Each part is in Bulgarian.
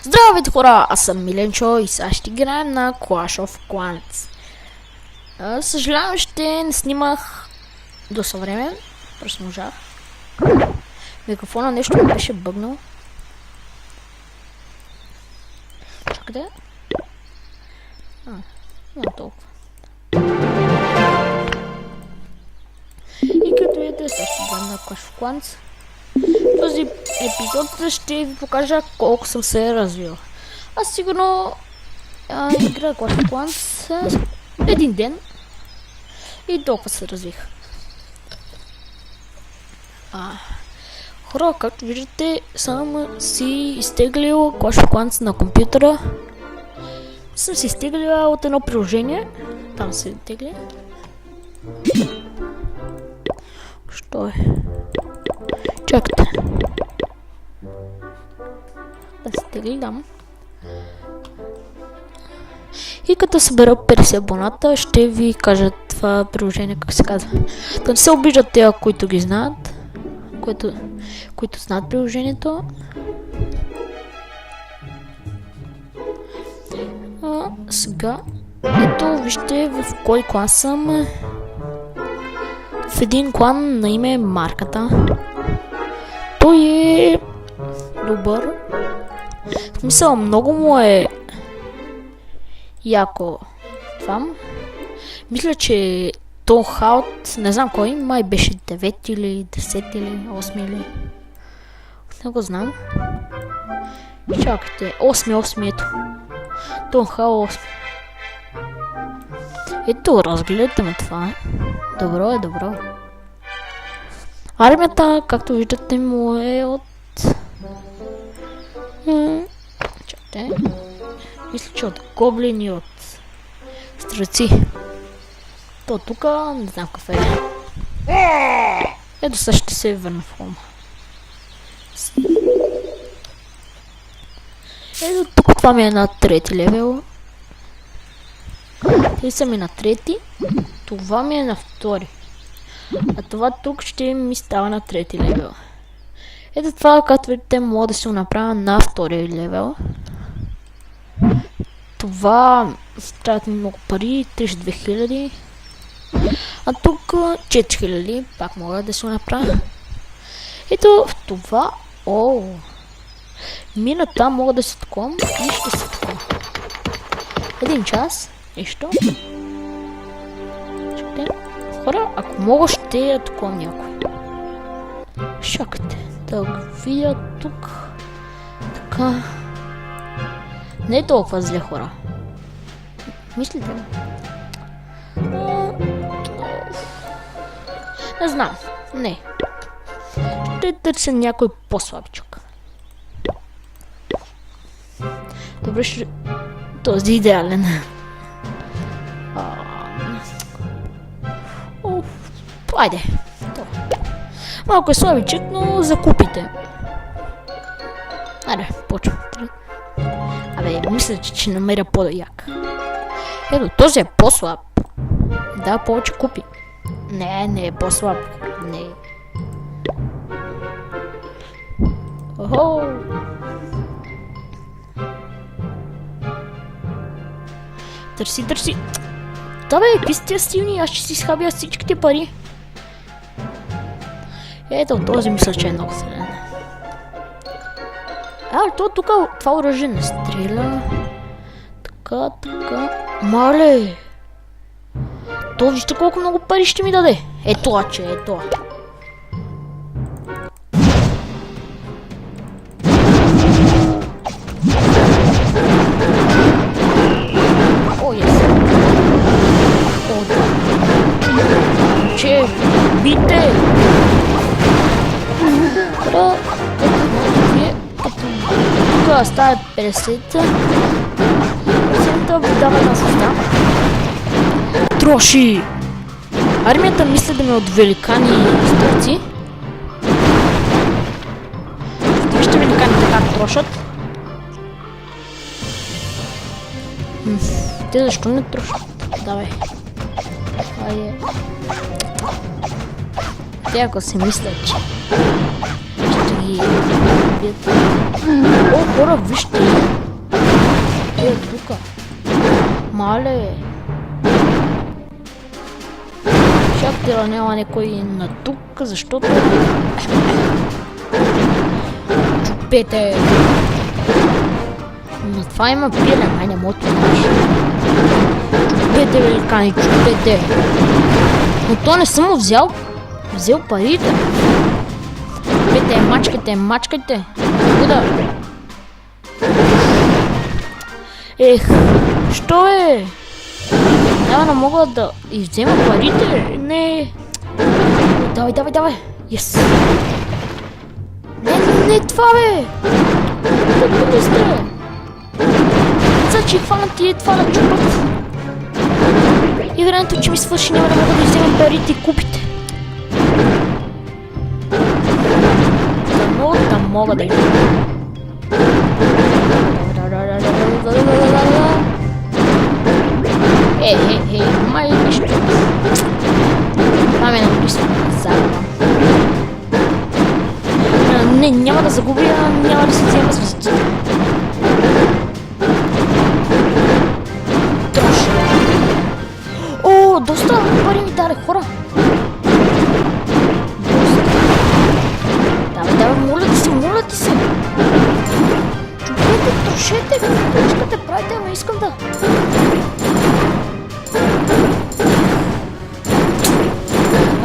Здравейте хора, аз съм Миленчо и сега ще играем на Clash of Clans. Съжалявам, ще не снимах доста време, просто можах. Микрофона нещо ми беше бъгнал. Чакайте. Не толкова. И като видите, сега ще играем на Clash of Clans. В този епизод ще ви покажа колко съм се развил. Аз сигурно играя Clash of Clans един ден и толкова се развих. Хора, както виждате, съм си изтеглил Clash of Clans на компютъра. Съм си изтеглил от едно приложение. Там се изтегля. Що е? Чакайте. Да се тегли дам. И като събера 50 абоната, ще ви кажа това приложение, как се казва. Да не се обиждат те, които ги знаят. Които знаят приложението. Сега, ето вижте в кой клан съм. В един клан на име Марката. Той е добър. В смисъл, много му е яко това. Мисля, че то хаут, не знам кой, май беше 9 или 10 или 8 или... Не го знам. Чакайте, 8 ето. То хаут 8. Ето, разгледайте ме това. Добро е, добро. Армията, както виждате, му е от... Чакайте. Мисля, че от гоблини, от стрелци. То тук, не знам какъв е. Ето сега ще се върна в хома. Ето тук това ми е на 3 левел. Те са ми на 3. Това ми е на 2. А това тук ще ми става на 3 левел. Ето това, както видите, мога да се го направя на 2 левел. Това трябват ми много пари, 32 000. А тук 4000, пак мога да се го направя. Ето в това, мина там мога да се таковам и ще се таковам. 1 час, нещо. Хора, ако мога, ще я таковам някой. Чакайте, да го видя тук. Така. Не е толкова зле, хора. Мислите ли? Не знам. Не. Ще търся някой по-слабичък. Добре, ще... Този идеален. Айде. Малко е слабичък, но закупите. Айде, почвам. Абе, мисля, че ще намеря по-як. Ето, този е по-слаб. Да, повече купи. Не е по-слаб. Не. Охо! Търси. Да бе, какви сте силни, аз ще си схабя всичките пари. Ето, този мисля, че е много силен. То тук това оръжие не стреля. Така. Мале! То вижте колко много пари ще ми даде. Ето, ето. Че, бите! Тук стават 50-та. 50-та дава на състав. Троши! Армията мисля да ме от великани и стрелци. Вижте великаните как трошат. Те защо не трошат? Давай. Айде. Те ако си мислят, че ще ги видят. О, хора, вижте! Е, тука. Мале! Чак няма някой на тук, защото... Чупете! Но това има пилен, ай не мога да знаеш. Чупете, великани, чупете! Но то не съм му взел парите. Чупете, мачкайте, мачкайте! Куда? Ех, що е? Няма да мога да иззема парите. Не. Давай, давай, давай. Yes. Не това бе. Къде сте? Значи хванат и това да чупат. И времето, че ми свърши, няма да мога да иззема парите и купите. Дано да мога да иззема. Май нищо. Това ме написва. Не, няма да загубя, няма да се взема с визитите. Троши. О, доста пари ми даде, хора. Доста. Давай, моля ти се. Чупете, трошете, каквото искате, правите, ама искам да...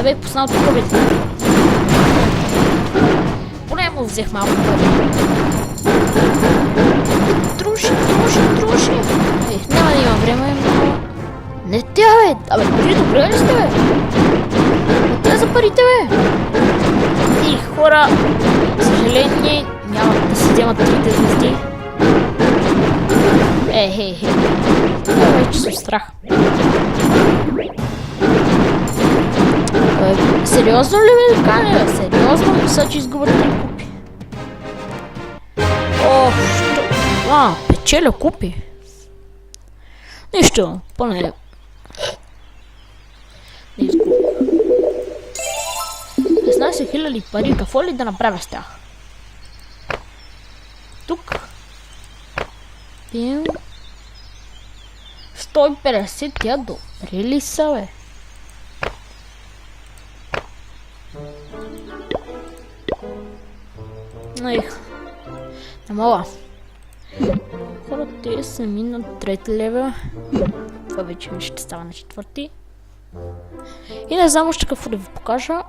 Абе, поснал тук, бе. Поне му взех малко пари. Труши. Няма да има време, но... Не тя, бе. Абе, пари, добре ли сте, бе? Не тя за парите, бе. И хора, съжаление, няма да си вземат 3 звезди. Вече съм страх. Сериозно ли ме каня? Сериозно ли са, че изгубят 3 купи? Ох, що? Печеля купи. Нищо, поне... Не изгубя. 16 000 пари, какво ли да направя с тях? Тук. Пим. 150, тя добре ли са, бе? Ех, не мога. Хора, те са на 3 левел. Това вече ще става на 4. И не знам още какво да ви покажа.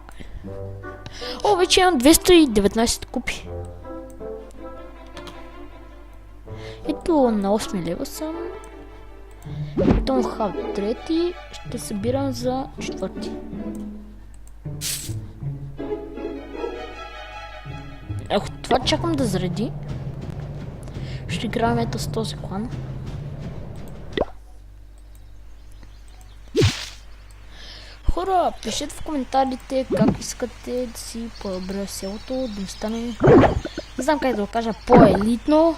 О, вече имам 219 купи. Ето на 8 лева съм. Don't have 3. Ще събирам за 4. Ако това чакам да заради, ще играем ето с този клан. Хора, пишете в коментарите как искате да си подобря селото, да ми стане, не знам как да го кажа, по-елитно,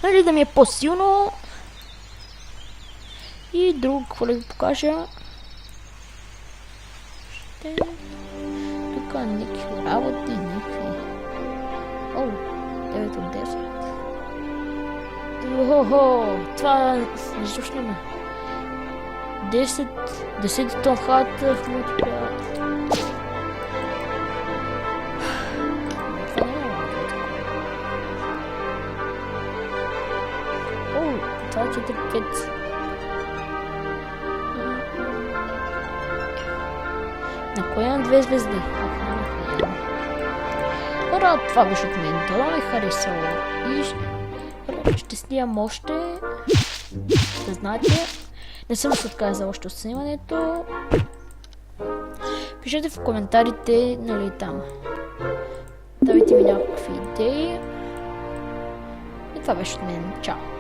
нали да ми е по-силно. И друго, какво да ви покажа. Тук някакви работи, някакви... О, 9 от 10. Охо, това не слушне ме. 10 тон хата в мултиплеер. О, това е 4-5. На коя на 2 звезди? Хора, това беше от мен. Това ме харесало. И ще снимам още. Да знаете. Не съм се отказал още от снимането. Пишете в коментарите, нали там. Давайте ми някакви идеи. И това беше от мен. Чао!